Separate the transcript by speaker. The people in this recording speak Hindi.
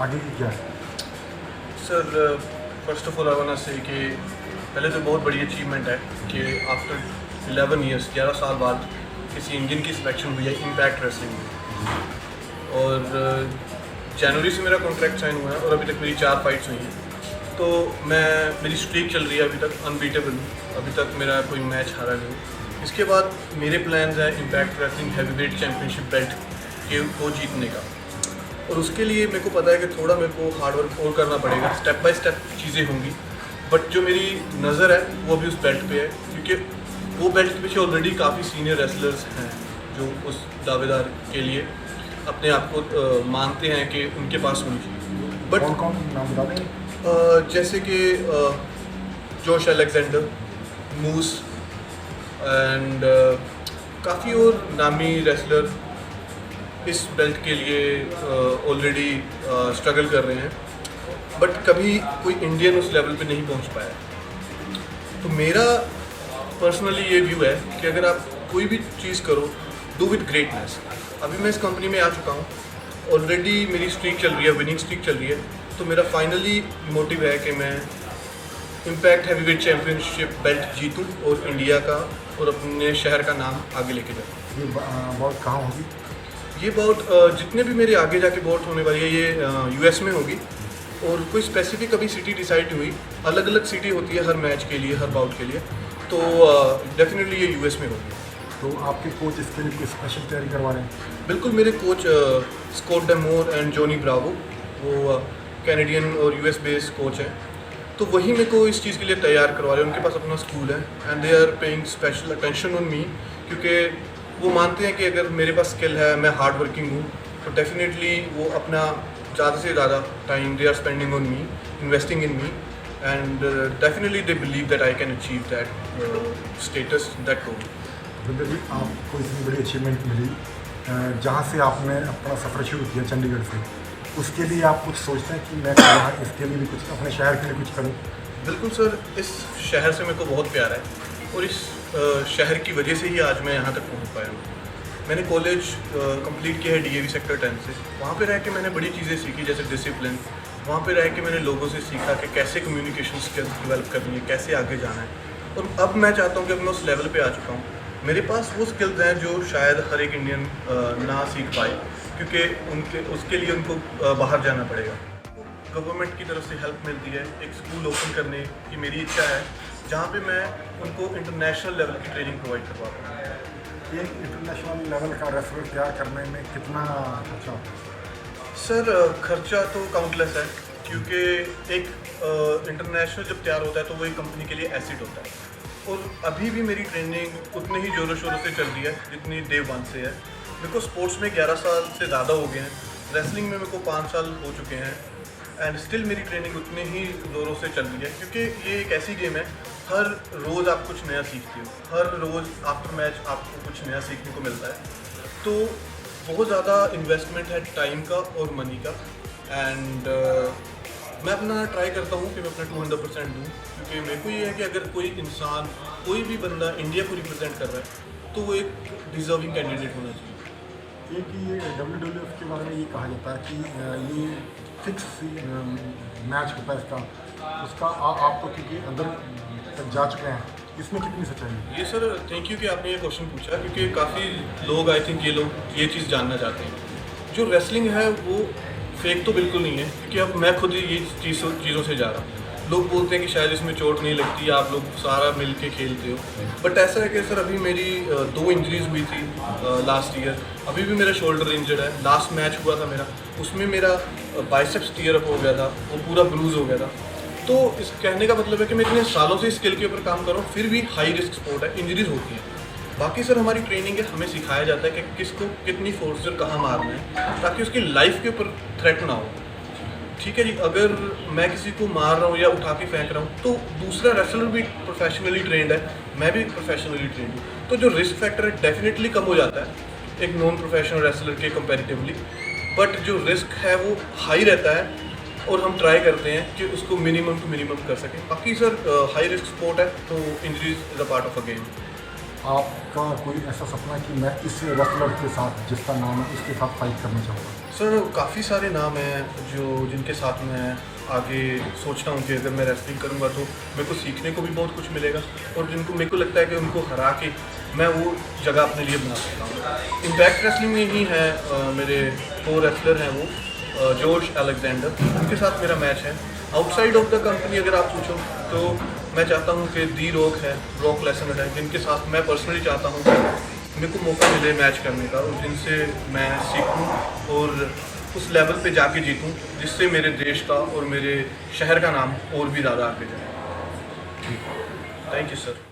Speaker 1: आगे की क्या है?
Speaker 2: Sir first of all I want say कि पहले तो बहुत बड़ी अचीवमेंट है कि आफ्टर 11 ईयर्स 11 साल बाद किसी इंडियन की सिलेक्शन हुई है इम्पैक्ट रेसलिंग में। और जनवरी से मेरा कॉन्ट्रैक्ट साइन हुआ है और अभी तक मेरी 4 फाइट्स हुई हैं। तो मेरी स्ट्रीक चल रही है अभी तक अनबीटेबल हूँ, अभी तक मेरा कोई मैच हारा नहीं। इसके बाद मेरे प्लान्स हैं impact wrestling heavyweight championship belt को जीतने का। और उसके लिए मेरे को पता है कि थोड़ा मेरे को हार्ड वर्क और करना पड़ेगा, स्टेप बाय स्टेप चीज़ें होंगी। बट जो मेरी नज़र है वो अभी उस बेल्ट पे है, क्योंकि वो बेल्ट के पीछे ऑलरेडी काफ़ी सीनियर रेसलर्स हैं जो उस दावेदार के लिए अपने आप को मानते हैं कि उनके पास होनी चाहिए। बट
Speaker 1: कौन कौन नाम बता दें?
Speaker 2: जैसे कि जोश अलेक्जेंडर, मूस एंड काफ़ी और नामी रेसलर इस बेल्ट के लिए ऑलरेडी स्ट्रगल कर रहे हैं, बट कभी कोई इंडियन उस लेवल पे नहीं पहुंच पाया। तो मेरा पर्सनली ये व्यू है कि अगर आप कोई भी चीज़ करो, डू विद ग्रेटनेस। अभी मैं इस कंपनी में आ चुका हूँ, ऑलरेडी मेरी स्ट्रीक चल रही है, विनिंग स्ट्रीक चल रही है। तो मेरा फाइनली मोटिव है कि मैं इम्पैक्ट हैवीवेट चैम्पियनशिप बेल्ट जीतूँ और इंडिया का और अपने शहर का नाम आगे लेके जाऊँ।
Speaker 1: ये बहुत कहाँ होगी?
Speaker 2: ये बाउट जितने भी मेरे आगे जाके बाउट होने वाली है ये यूएस में होगी। और कोई स्पेसिफिक अभी सिटी डिसाइड नहीं हुई, अलग अलग सिटी होती है हर मैच के लिए, हर बाउट के लिए। तो डेफिनेटली ये यूएस में होगी।
Speaker 1: तो आपके कोच इसके लिए कोई स्पेशल तैयारी करवा रहे हैं?
Speaker 2: बिल्कुल, मेरे coach Scott Demore and Johnny Bravo, वो कैनेडियन और यूएस बेस्ड कोच हैं। तो वही मेरे को इस चीज़ के लिए तैयार करवा रहे हैं। उनके पास अपना स्कूल है and they are paying special attention on me, क्योंकि वो मानते हैं कि अगर मेरे पास स्किल है, मैं हार्ड वर्किंग हूँ, तो डेफिनेटली वो अपना ज़्यादा से ज़्यादा time they are spending on me, investing in me, and definitely they believe that I can achieve that status, that goal.
Speaker 1: विंदर जी, आपको इतनी बड़ी अचीवमेंट मिली, जहाँ से आपने अपना सफ़र शुरू किया चंडीगढ़ से, उसके लिए आप कुछ सोचते हैं कि मैं यहाँ इसके लिए भी कुछ अपने शहर के लिए कुछ करूँ?
Speaker 2: बिल्कुल सर, इस शहर से मेरे को बहुत प्यार है और इस शहर की वजह से ही आज मैं यहाँ तक पहुँच पाया हूँ। मैंने कॉलेज कंप्लीट किया है डीएवी सेक्टर 10 से। वहाँ पे रह के मैंने बड़ी चीज़ें सीखी, जैसे डिसिप्लिन। वहाँ पे रह के मैंने लोगों से सीखा कि कैसे कम्युनिकेशन स्किल्स डेवलप करनी है, कैसे आगे जाना है। और अब मैं चाहता हूँ कि अब मैं उस लेवल पे आ चुका हूँ, मेरे पास वो स्किल्स हैं जो शायद हर एक इंडियन ना सीख पाए, क्योंकि उसके लिए उनको बाहर जाना पड़ेगा। गवर्नमेंट की तरफ से हेल्प मिलती है, एक स्कूल ओपन करने की मेरी इच्छा है, जहाँ पे मैं उनको इंटरनेशनल लेवल की ट्रेनिंग प्रोवाइड करवा पाऊँ।
Speaker 1: एक इंटरनेशनल लेवल का रेसलर तैयार करने में कितना खर्चा होता है?
Speaker 2: सर खर्चा तो काउंटलेस है, क्योंकि एक इंटरनेशनल जब तैयार होता है तो वो एक कंपनी के लिए एसेट होता है। और अभी भी मेरी ट्रेनिंग उतने ही ज़ोरों शोरों से चल रही है जितनी डे 1 से है। मेरे को स्पोर्ट्स में 11 साल से ज़्यादा हो गए हैं, रेसलिंग में मेरे को 5 साल हो चुके हैं, एंड स्टिल मेरी ट्रेनिंग उतने ही ज़ोरों से चल रही है, क्योंकि ये एक ऐसी गेम है, हर रोज़ आप कुछ नया सीखते हो, हर रोज़ आफ्टर मैच आपको कुछ नया सीखने को मिलता है। तो बहुत ज़्यादा इन्वेस्टमेंट है टाइम का और मनी का, एंड मैं अपना ट्राई करता हूँ कि मैं अपना 200% दूँ, क्योंकि मेरे को ये है कि अगर कोई इंसान, कोई भी बंदा इंडिया को रिप्रेजेंट कर रहा है तो वो एक डिज़र्विंग कैंडिडेट होना चाहिए।
Speaker 1: एक ये WWF के बारे में ये कहा जाता है कि ये फिक्स मैच होता है इसका, उसका आप तो क्योंकि अंदर तक जा चुके हैं, इसमें कितनी सच्चाई है?
Speaker 2: ये सर थैंक यू कि आपने ये क्वेश्चन पूछा, क्योंकि काफ़ी लोग आई थिंक ये चीज़ जानना चाहते हैं। जो रेसलिंग है वो फेक तो बिल्कुल नहीं है, क्योंकि अब मैं खुद ये चीज़ों से जा रहा हूँ। लोग बोलते हैं कि शायद इसमें चोट नहीं लगती, आप लोग सारा मिल के खेलते हो, बट ऐसा है कि सर अभी मेरी 2 इंजरीज हुई थी लास्ट ईयर, अभी भी मेरा शोल्डर इंजर्ड है। लास्ट मैच हुआ था मेरा, उसमें मेरा बाइसेप्स टीयर अप हो गया था, वो पूरा ब्रूज हो गया था। तो इस कहने का मतलब है कि मैं इतने सालों से स्किल के ऊपर काम कर रहा हूँ, फिर भी हाई रिस्क स्पोर्ट है, इंजरीज होती हैं। बाकी सर हमारी ट्रेनिंग है, हमें सिखाया जाता है कि किसको कितनी फोर्स और कहाँ मारना है, ताकि उसकी लाइफ के ऊपर थ्रेट ना हो। ठीक है जी, अगर मैं किसी को मार रहा हूँ या उठा के फेंक रहा हूँ तो दूसरा रेसलर भी प्रोफेशनली ट्रेंड है, मैं भी प्रोफेशनली ट्रेंड हूँ, तो जो रिस्क फैक्टर है डेफिनेटली कम हो जाता है एक नॉन प्रोफेशनल रेसलर के कंपैरेटिवली, बट जो रिस्क है वो हाई रहता है और हम ट्राई करते हैं कि उसको मिनिमम टू मिनिमम कर सकें। बाकी सर हाई रिस्क स्पोर्ट है, तो injuries is a part of a game.
Speaker 1: आपका कोई ऐसा सपना है कि मैं इस रेसलर के साथ जिसका नाम है उसके साथ फाइट करना चाहूँगा?
Speaker 2: सर काफ़ी सारे नाम हैं जिनके साथ मैं आगे सोचता हूँ कि अगर मैं रेसलिंग करूँगा तो मेरे को सीखने को भी बहुत कुछ मिलेगा, और जिनको मेरे को लगता है कि उनको हरा के मैं वो जगह अपने लिए बना सकता हूँ। इम्पैक्ट रेसलिंग में ही है मेरे 4 रेसलर हैं वो जॉर्ज अलेक्जेंडर, उनके साथ मेरा मैच है। आउटसाइड ऑफ द कंपनी अगर आप पूछो तो मैं चाहता हूँ कि दी रॉक है, ब्रॉक लेसनर है, जिनके साथ मैं पर्सनली चाहता हूँ कि मेरे को मौका मिले मैच करने का और जिनसे मैं सीखूँ और उस लेवल पे जाके जीतूँ जिससे मेरे देश का और मेरे शहर का नाम और भी ज़्यादा आगे जाए। Thank you sir.